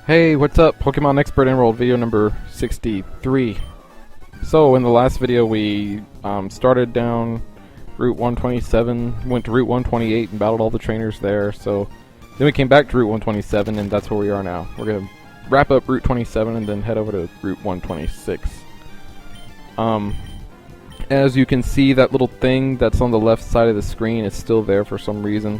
Hey, what's up? Pokemon Expert Enrolled video number 63. So, in the last video we started down Route 127, went to Route 128 and battled all the trainers there, so then we came back to Route 127 and that's where we are now. We're going to wrap up Route 27 and then head over to Route 126. As you can see, that little thing that's on the left side of the screen is still there for some reason.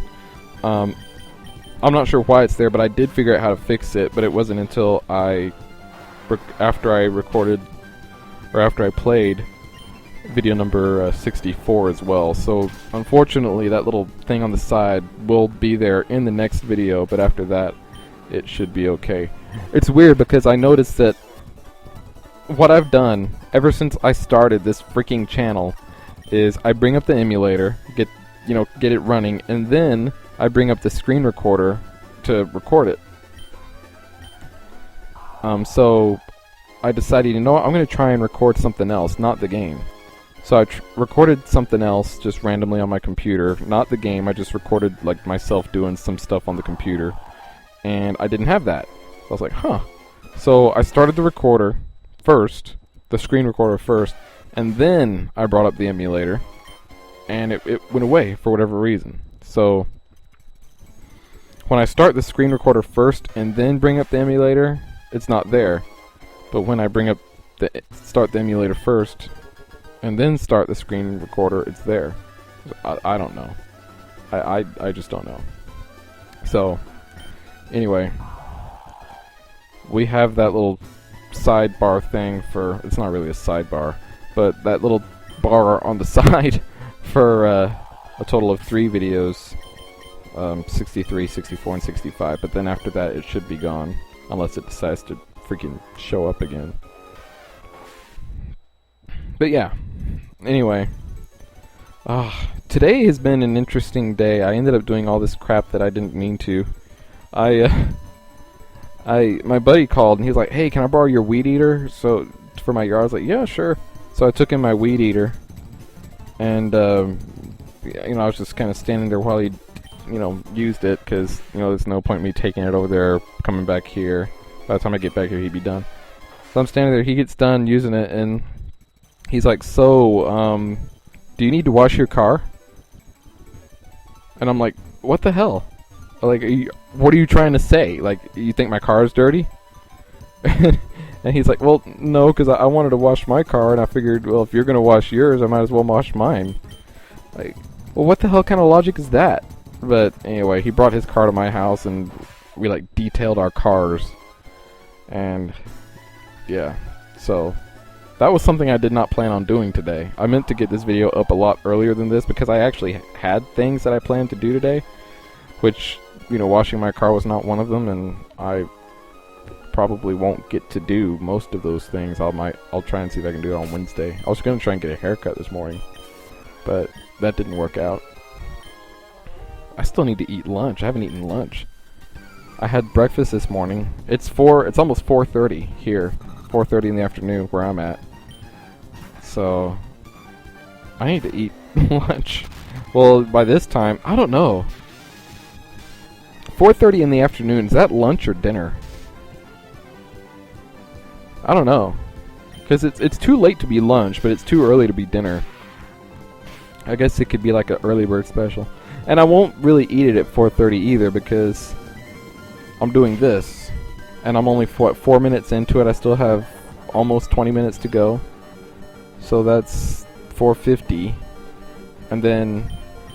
I'm not sure why it's there, but I did figure out how to fix it, but it wasn't until after I played video number 64 as well. So unfortunately that little thing on the side will be there in the next video, but after that it should be okay. It's weird because I noticed that what I've done ever since I started this freaking channel is I bring up the emulator, get it running, and then I bring up the screen recorder to record it. So I decided, you know what, I'm going to try and record something else, not the game. So I recorded something else just randomly on my computer, not the game. I just recorded like myself doing some stuff on the computer, and I didn't have that. So I was like, huh. So I started the recorder first, the screen recorder first, and then I brought up the emulator, and it went away for whatever reason. So when I start the screen recorder first and then bring up the emulator, it's not there. But when I start the emulator first and then start the screen recorder, it's there. I don't know. I just don't know. So anyway, we have that little sidebar thing for, it's not really a sidebar, but that little bar on the side for a total of 3 videos. 63, 64, and 65, but then after that it should be gone, unless it decides to freaking show up again. But yeah, anyway, today has been an interesting day. I ended up doing all this crap that I didn't mean to. My buddy called and he was like, hey, can I borrow your weed eater for my yard? I was like, yeah, sure. So I took him my weed eater, and I was just kind of standing there while he used it, because there's no point in me taking it over there, coming back here. By the time I get back here, he'd be done. So I'm standing there, he gets done using it, and he's like, so, do you need to wash your car? And I'm like, what the hell? Like, what are you trying to say? Like, you think my car is dirty? And he's like, well, no, because I wanted to wash my car, and I figured, well, if you're going to wash yours, I might as well wash mine. Like, well, what the hell kind of logic is that? But anyway, he brought his car to my house and we like detailed our cars, and yeah, so that was something I did not plan on doing today. I meant to get this video up a lot earlier than this because I actually had things that I planned to do today, which, washing my car was not one of them, and I probably won't get to do most of those things. I'll try and see if I can do it on Wednesday. I was going to try and get a haircut this morning, but that didn't work out. I still need to eat lunch. I haven't eaten lunch. I had breakfast this morning. It's almost 4:30 here. 4:30 in the afternoon where I'm at. So I need to eat lunch. Well, by this time, I don't know. 4:30 in the afternoon, is that lunch or dinner? I don't know. Because it's too late to be lunch, but it's too early to be dinner. I guess it could be like an early bird special. And I won't really eat it at 4:30 either, because I'm doing this, and I'm only 4 minutes into it. I still have almost 20 minutes to go, so that's 4:50, and then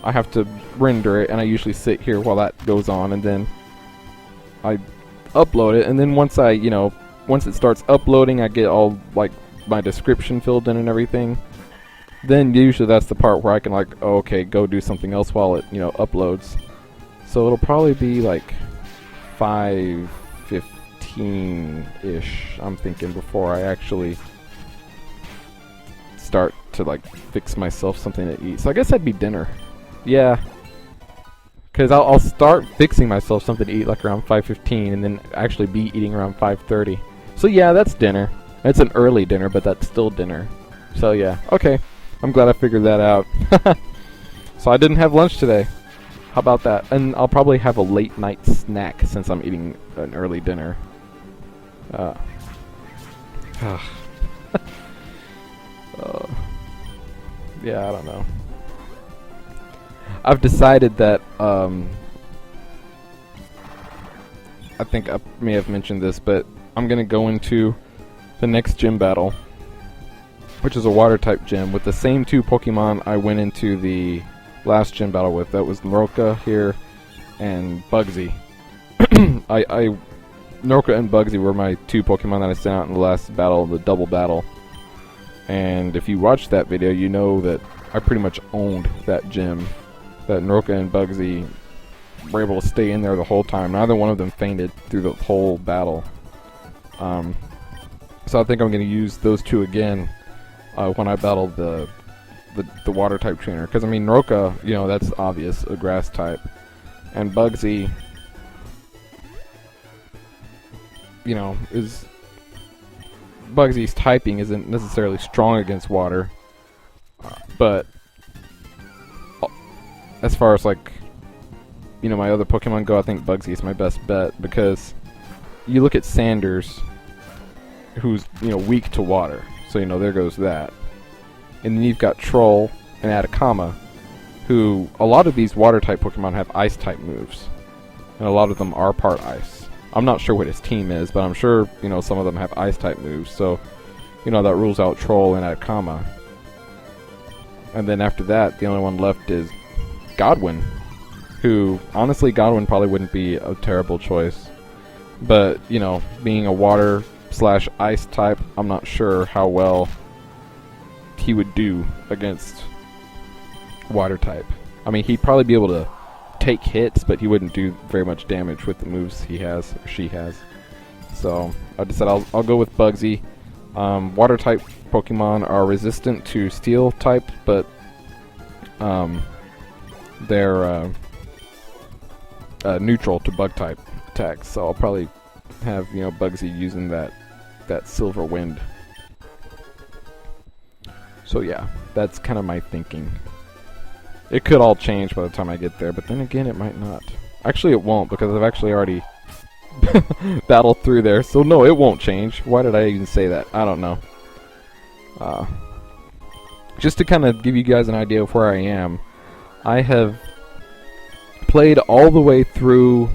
I have to render it, and I usually sit here while that goes on, and then I upload it, and then once it starts uploading, I get all like my description filled in and everything. Then usually that's the part where I can okay, go do something else while it, uploads. So it'll probably be like 5:15-ish, I'm thinking, before I actually start to fix myself something to eat. So I guess that'd be dinner. Yeah. Because I'll start fixing myself something to eat around 5:15 and then actually be eating around 5:30. So yeah, that's dinner. It's an early dinner, but that's still dinner. So yeah, okay. I'm glad I figured that out. So I didn't have lunch today. How about that? And I'll probably have a late night snack since I'm eating an early dinner. Uh, yeah, I don't know. I've decided that, I think I may have mentioned this, but I'm going to go into the next gym battle, which is a water type gym, with the same two Pokemon I went into the last gym battle with. That was Noroka here and Bugsy. Noroka and Bugsy were my two Pokemon that I sent out in the last battle, the double battle. And if you watched that video, you know that I pretty much owned that gym. That Noroka and Bugsy were able to stay in there the whole time. Neither one of them fainted through the whole battle. So I think I'm going to use those two again when I battle the water type trainer. Because I mean, Noroka, you know, that's obvious, a grass type, and Bugsy, you know, Bugsy's typing isn't necessarily strong against water, but as far as, like, you know, my other Pokemon go, I think Bugsy is my best bet, because you look at Sanders, who's, you know, weak to water, so, you know, there goes that. And then you've got Troll and Atacama, who, a lot of these water type Pokemon have ice type moves, and a lot of them are part ice. I'm not sure what his team is, but I'm sure, you know, some of them have ice type moves, so, you know, that rules out Troll and Atacama. And then after that, the only one left is Godwin, who, honestly, Godwin probably wouldn't be a terrible choice. But, you know, being a water / ice type, I'm not sure how well he would do against water type. I mean, he'd probably be able to take hits, but he wouldn't do very much damage with the moves he has, or she has. So, I decided I'll go with Bugsy. Water type Pokemon are resistant to steel type, but they're neutral to bug type attacks, so I'll probably have, you know, Bugsy using that Silver Wind. So yeah, that's kind of my thinking. It could all change by the time I get there, but then again, it might not. Actually, it won't, because I've actually already battled through there, so no, it won't change. Why did I even say that? I don't know. Just to kind of give you guys an idea of where I am, I have played all the way through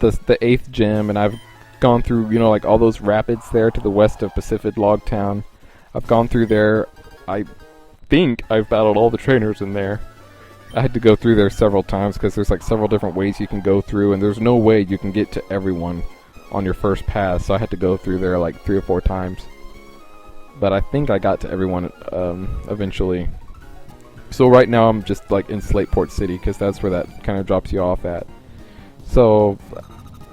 the 8th gym, and I've gone through, you know, like all those rapids there to the west of Pacific Log Town. I've gone through there. I think I've battled all the trainers in there. I had to go through there several times because there's like several different ways you can go through, and there's no way you can get to everyone on your first pass, so I had to go through there like 3 or 4 times. But I think I got to everyone eventually. So right now I'm just like in Slateport City, because that's where that kind of drops you off at. So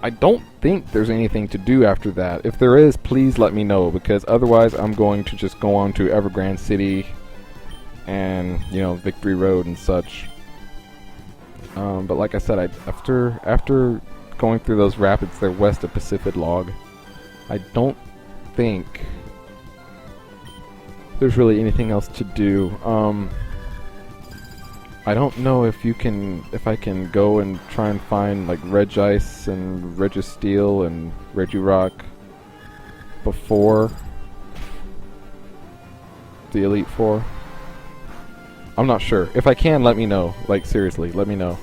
I don't think there's anything to do after that. If there is, please let me know, because otherwise I'm going to just go on to Evergrande City and, you know, Victory Road and such. But like I said, after going through those rapids there west of Pacific Log, I don't think there's really anything else to do. I don't know if I can go and try and find like Regice and Registeel and Regirock before the Elite Four. I'm not sure. If I can, let me know. Like, seriously, let me know.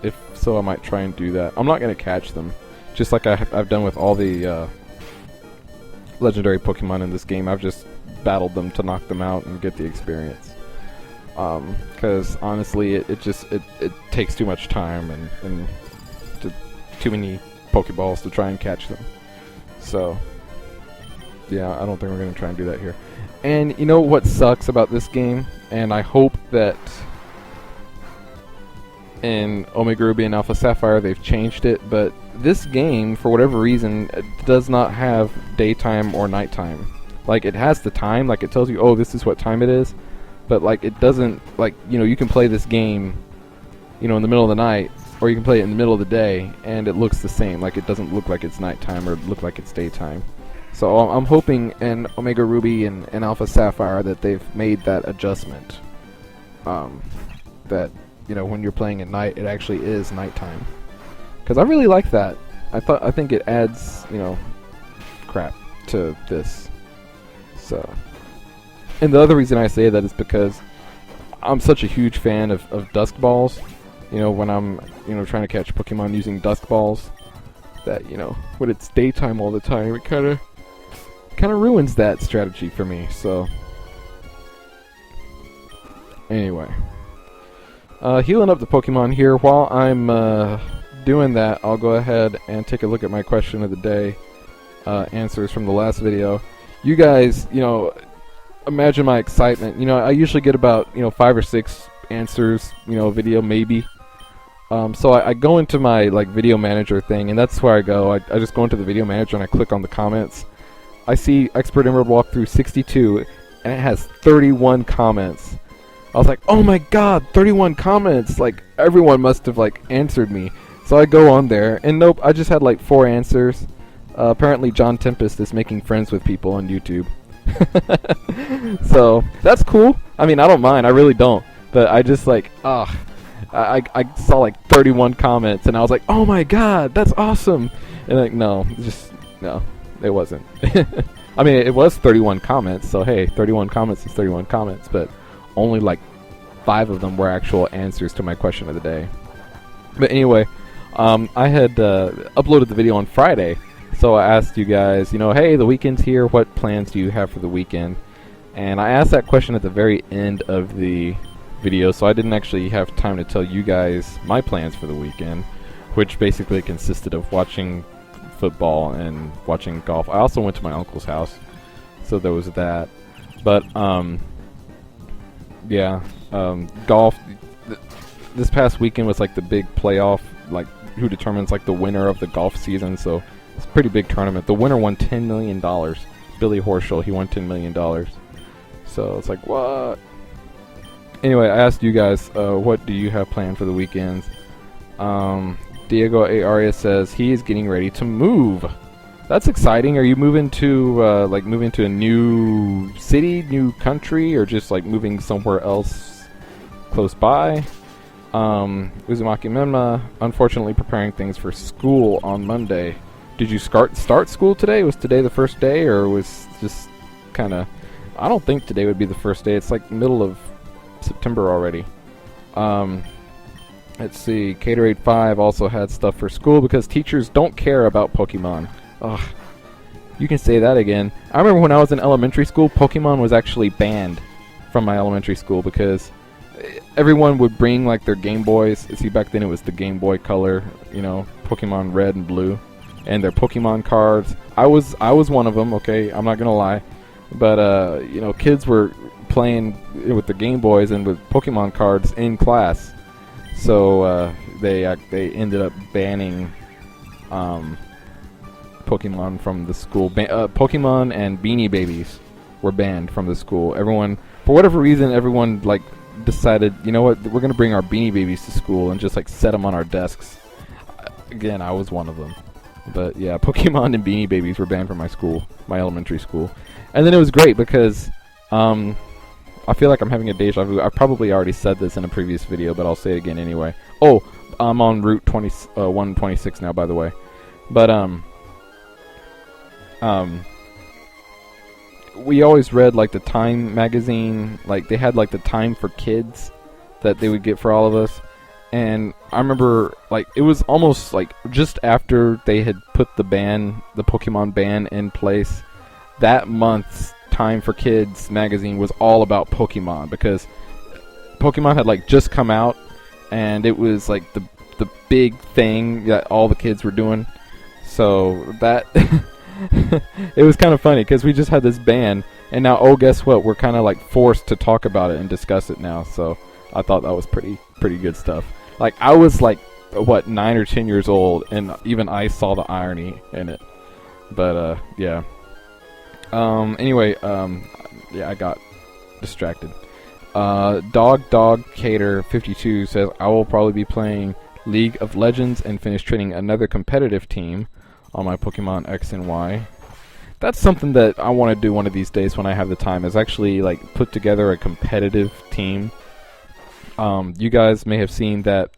If so, I might try and do that. I'm not going to catch them. Just like I've done with all the legendary Pokemon in this game. I've just battled them to knock them out and get the experience. Because honestly, it takes too much time and too many Pokeballs to try and catch them. So, yeah, I don't think we're going to try and do that here. And you know what sucks about this game? And I hope that in Omega Ruby and Alpha Sapphire they've changed it, but this game, for whatever reason, does not have daytime or nighttime. Like, it has the time, like it tells you, oh, this is what time it is, but like it doesn't, like, you know, you can play this game, you know, in the middle of the night, or you can play it in the middle of the day, and it looks the same. Like, it doesn't look like it's nighttime or look like it's daytime. So I'm hoping in Omega Ruby and Alpha Sapphire that they've made that adjustment. That, you know, when you're playing at night, it actually is nighttime. Because I really like that. I think it adds, you know, crap to this. So, and the other reason I say that is because I'm such a huge fan of dusk balls. You know, when I'm, you know, trying to catch Pokemon using dusk balls, that, you know, when it's daytime all the time, it kind of ruins that strategy for me. So, anyway, healing up the Pokemon here. While I'm doing that, I'll go ahead and take a look at my question of the day answers from the last video. You guys, you know, imagine my excitement. You know, I usually get about, you know, 5 or 6 answers, you know, a video maybe. So I go into my like video manager thing, and that's where I go. I just go into the video manager and I click on the comments. I see Expert Emerald Walkthrough 62, and it has 31 comments. I was like, oh my god, 31 comments! Like, everyone must have like answered me. So I go on there, and nope, I just had like 4 answers. Apparently John Tempest is making friends with people on YouTube. So, that's cool. I mean, I don't mind, I really don't. But I just like, I saw like 31 comments, and I was like, oh my god, that's awesome! And like, no, it wasn't. I mean, it was 31 comments, so hey, 31 comments is 31 comments, but only like 5 of them were actual answers to my question of the day. But anyway, I had uploaded the video on Friday, so I asked you guys, you know, hey, the weekend's here, what plans do you have for the weekend? And I asked that question at the very end of the video, so I didn't actually have time to tell you guys my plans for the weekend, which basically consisted of watching football and watching golf. I also went to my uncle's house, so there was that. But yeah, golf. This past weekend was like the big playoff, like who determines like the winner of the golf season. So it's a pretty big tournament. The winner won $10 million. Billy Horschel, he won $10 million. So it's like, what? Anyway, I asked you guys, what do you have planned for the weekends? Diego A. Arias says he is getting ready to move. That's exciting. Are you moving to a new city, new country, or just like moving somewhere else close by? Uzumaki Menma, unfortunately preparing things for school on Monday. Did you start school today? Was today the first day, or was just kind of... I don't think today would be the first day. It's like middle of September already. Let's see, Caterade 5 also had stuff for school because teachers don't care about Pokemon. Ugh. You can say that again. I remember when I was in elementary school, Pokemon was actually banned from my elementary school because everyone would bring like their Game Boys. See, back then it was the Game Boy Color, you know, Pokemon Red and Blue, and their Pokemon cards. I was one of them, okay, I'm not gonna lie. But, you know, kids were playing with the Game Boys and with Pokemon cards in class. So they ended up banning Pokemon from the school. Pokemon and Beanie Babies were banned from the school. Everyone, for whatever reason, everyone like decided, you know what, we're gonna bring our Beanie Babies to school and just like set them on our desks. Again, I was one of them. But yeah, Pokemon and Beanie Babies were banned from my school, my elementary school. And then it was great because I feel like I'm having a deja vu. I probably already said this in a previous video, but I'll say it again anyway. Oh, I'm on Route 126 now, by the way. But we always read like the Time magazine. Like they had like the Time for Kids that they would get for all of us. And I remember like it was almost like just after they had put the Pokemon ban in place. That month's Time for Kids magazine was all about Pokemon because Pokemon had like just come out and it was like the big thing that all the kids were doing. So that it was kind of funny because we just had this ban and now, oh, guess what? We're kind of like forced to talk about it and discuss it now. So I thought that was pretty good stuff. Like I was like, what, 9 or 10 years old, and even I saw the irony in it. But yeah. Anyway, yeah, I got distracted. Dog Cater 52 says I will probably be playing League of Legends and finish training another competitive team on my Pokemon X and Y. That's something that I want to do one of these days when I have the time, is actually like put together a competitive team. You guys may have seen that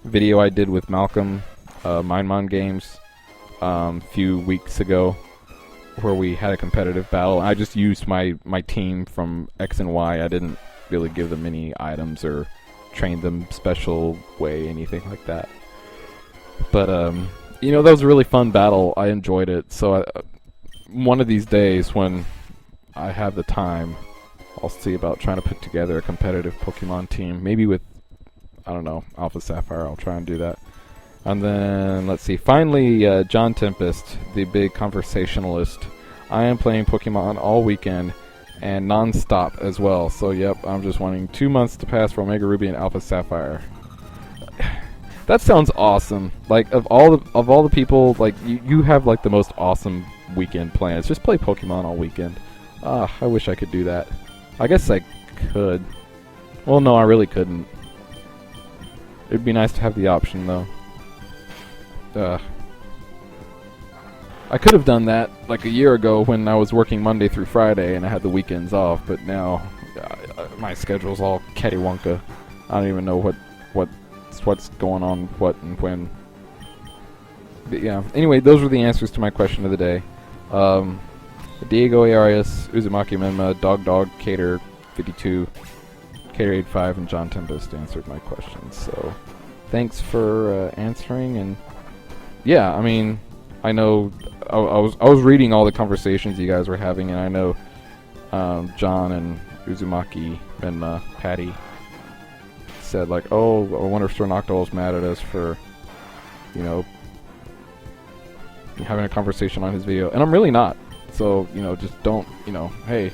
video I did with Malcolm Mindmon games few weeks ago, where we had a competitive battle. I just used my team from X and Y. I didn't really give them any items or train them special way, anything like that. But you know, that was a really fun battle. I enjoyed it. So one of these days when I have the time, I'll see about trying to put together a competitive Pokemon team. Maybe with, I don't know, Alpha Sapphire. I'll try and do that. And then, let's see, finally, John Tempest, the big conversationalist. I am playing Pokemon all weekend and non-stop as well. So, yep, I'm just wanting 2 months to pass for Omega Ruby and Alpha Sapphire. That sounds awesome. Like, of all the people, like, you have, like, the most awesome weekend plans. Just play Pokemon all weekend. I wish I could do that. I guess I could. Well, no, I really couldn't. It'd be nice to have the option, though. I could have done that like a year ago when I was working Monday through Friday and I had the weekends off, but now my schedule's all cattywonka. I don't even know what's going on, what and when. But yeah, anyway, those were the answers to my question of the day. Diego Arias, Uzumaki Menma, Dog, Cater 52, Cater 85, and John Tempest answered my questions. So thanks for answering. And yeah, I mean, I know I was reading all the conversations you guys were having, and I know John and Uzumaki and Patty said like, "Oh, I wonder if SirNoctowl's mad at us for, you know, having a conversation on his video." And I'm really not. So, you know, just don't, you know, hey,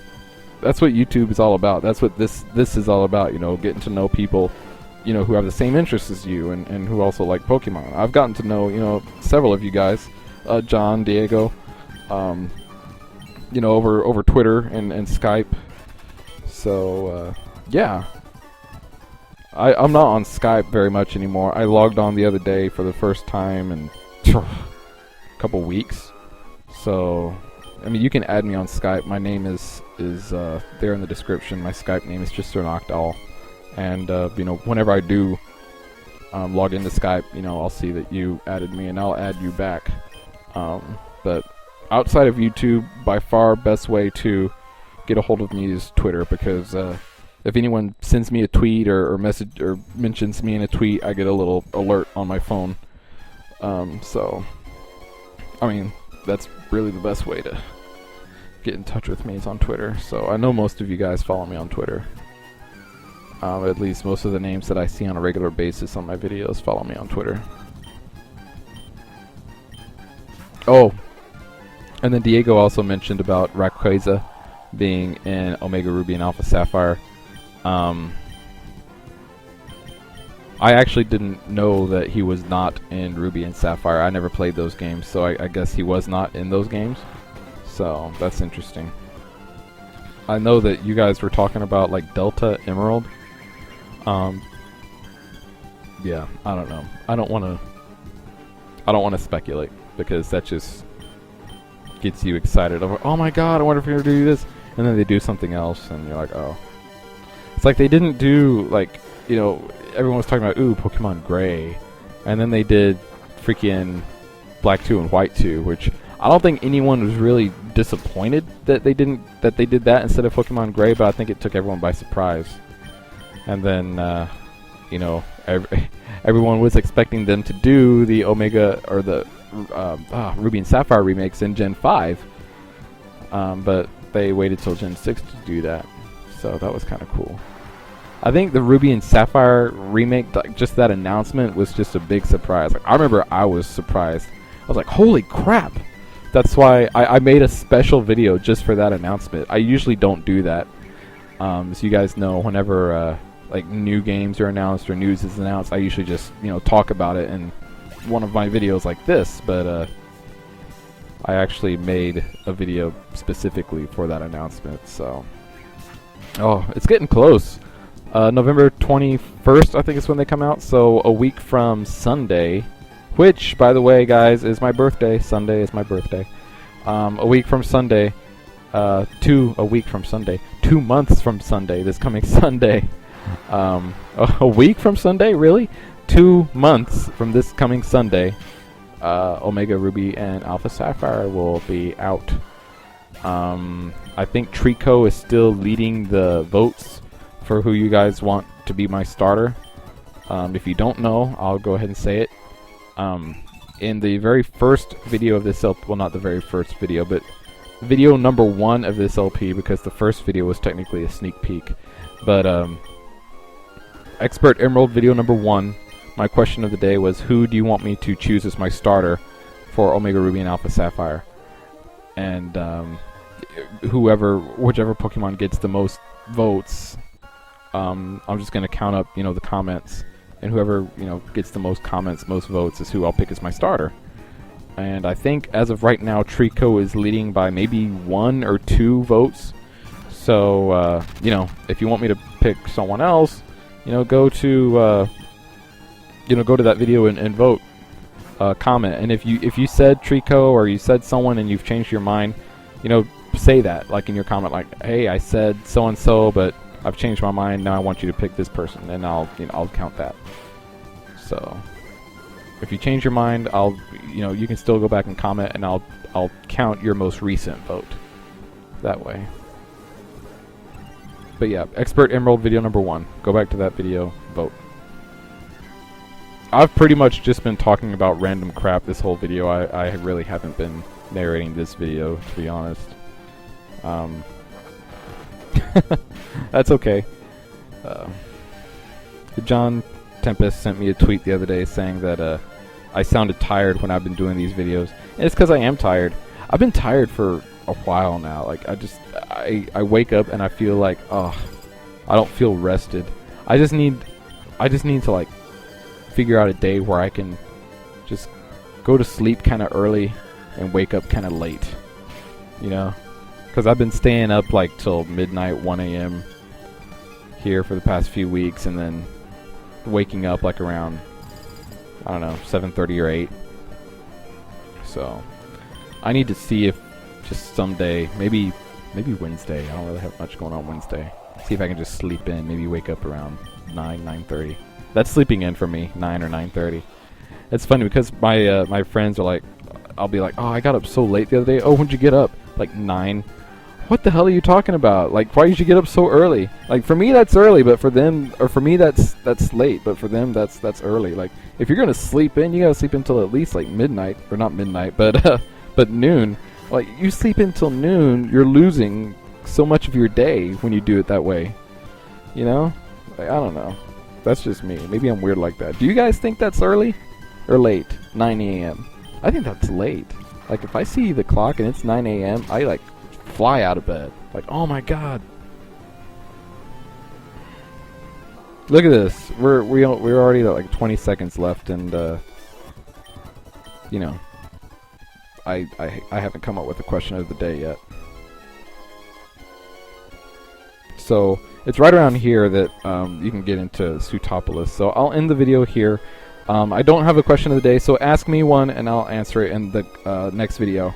that's what YouTube is all about. That's what this is all about, you know, getting to know people, you know, who have the same interests as you and who also like Pokemon. I've gotten to know, you know, several of you guys, John, Diego, you know, over Twitter and Skype. So, yeah. I'm not on Skype very much anymore. I logged on the other day for the first time in a couple weeks. So, I mean, you can add me on Skype. My name is there in the description. My Skype name is just SirNoctowl. And, you know, whenever I do log into Skype, you know, I'll see that you added me and I'll add you back. But outside of YouTube, by far best way to get a hold of me is Twitter, because if anyone sends me a tweet or message or mentions me in a tweet, I get a little alert on my phone. So, I mean, that's really the best way to get in touch with me is on Twitter. So I know most of you guys follow me on Twitter. At least most of the names that I see on a regular basis on my videos follow me on Twitter. Oh, and then Diego also mentioned about Rayquaza being in Omega Ruby and Alpha Sapphire. I actually didn't know that he was not in Ruby and Sapphire. I never played those games, so I guess he was not in those games. So that's interesting. I know that you guys were talking about like Delta Emerald. Yeah, I don't know. I don't want to speculate, because that just gets you excited. I'm like, oh my god, I wonder if you're gonna do this, and then they do something else, and you're like, oh. It's like they didn't do, like, you know, everyone was talking about, ooh, Pokemon Gray, and then they did freaking Black 2 and White 2, which I don't think anyone was really disappointed that they did that instead of Pokemon Gray, but I think it took everyone by surprise. And then, you know, everyone was expecting them to do the Omega or the Ruby and Sapphire remakes in Gen 5, but they waited till Gen 6 to do that. So that was kind of cool. I think the Ruby and Sapphire remake, like, just that announcement was just a big surprise. Like, I remember I was surprised. I was like, holy crap! That's why I made a special video just for that announcement. I usually don't do that. As you guys know, whenever like new games are announced or news is announced, I usually just, you know, talk about it in one of my videos like this. But I actually made a video specifically for that announcement. So, oh, it's getting close. November 21st, I think is when they come out. So a week from Sunday, which, by the way, guys, is my birthday. Sunday is my birthday. A week from Sunday, 2 months from Sunday, this coming Sunday. A week from Sunday, really? 2 months from this coming Sunday, Omega Ruby and Alpha Sapphire will be out. I think Trico is still leading the votes for who you guys want to be my starter. If you don't know, I'll go ahead and say it. In the very first video of this LP, well, not the very first video, but video number 1 of this LP, because the first video was technically a sneak peek. But Expert Emerald video number 1, my question of the day was, who do you want me to choose as my starter for Omega Ruby and Alpha Sapphire? And whichever Pokemon gets the most votes, I'm just gonna count up, the comments, and whoever gets the most comments, most votes, is who I'll pick as my starter. And I think as of right now, Trico is leading by maybe 1 or 2 votes. So if you want me to pick someone else, go to that video and vote, comment. And if you said Trico or you said someone and you've changed your mind, say that, like in your comment, like, hey, I said so and so, but I've changed my mind. Now I want you to pick this person, and I'll count that. So if you change your mind, you can still go back and comment, and I'll count your most recent vote that way. But yeah, Expert Emerald video number 1. Go back to that video, vote. I've pretty much just been talking about random crap this whole video. I really haven't been narrating this video, to be honest. That's okay. John Tempest sent me a tweet the other day saying that I sounded tired when I've been doing these videos. And it's because I am tired. I've been tired for a while now. Like, I wake up and I feel like, I don't feel rested. I just need to, like, figure out a day where I can just go to sleep kind of early and wake up kind of late. Because I've been staying up like till midnight, 1 a.m. here for the past few weeks, and then waking up like around, I don't know, 7:30 or 8. So I need to see if just someday, maybe Wednesday, I don't really have much going on Wednesday, see if I can just sleep in, maybe wake up around 9:30. That's sleeping in for me, 9 or 9:30. It's funny because my friends are like, I'll be like, oh, I got up so late the other day. Oh, when'd you get up? Like 9. What the hell are you talking about? Like, why did you get up so early? Like, for me that's early, but for them, or for me that's late, but for them that's early. Like, if you're gonna sleep in, you gotta sleep until at least like midnight, or not midnight, but noon. Like, you sleep until noon, you're losing so much of your day when you do it that way. Like, I don't know. That's just me. Maybe I'm weird like that. Do you guys think that's early or late? 9 a.m. I think that's late. Like, if I see the clock and it's 9 a.m., I like fly out of bed. Like, oh my god. Look at this. We're already at like 20 seconds left, and I haven't come up with a question of the day yet. So it's right around here that you can get into Sutopolis. So I'll end the video here. I don't have a question of the day, so ask me one and I'll answer it in the next video.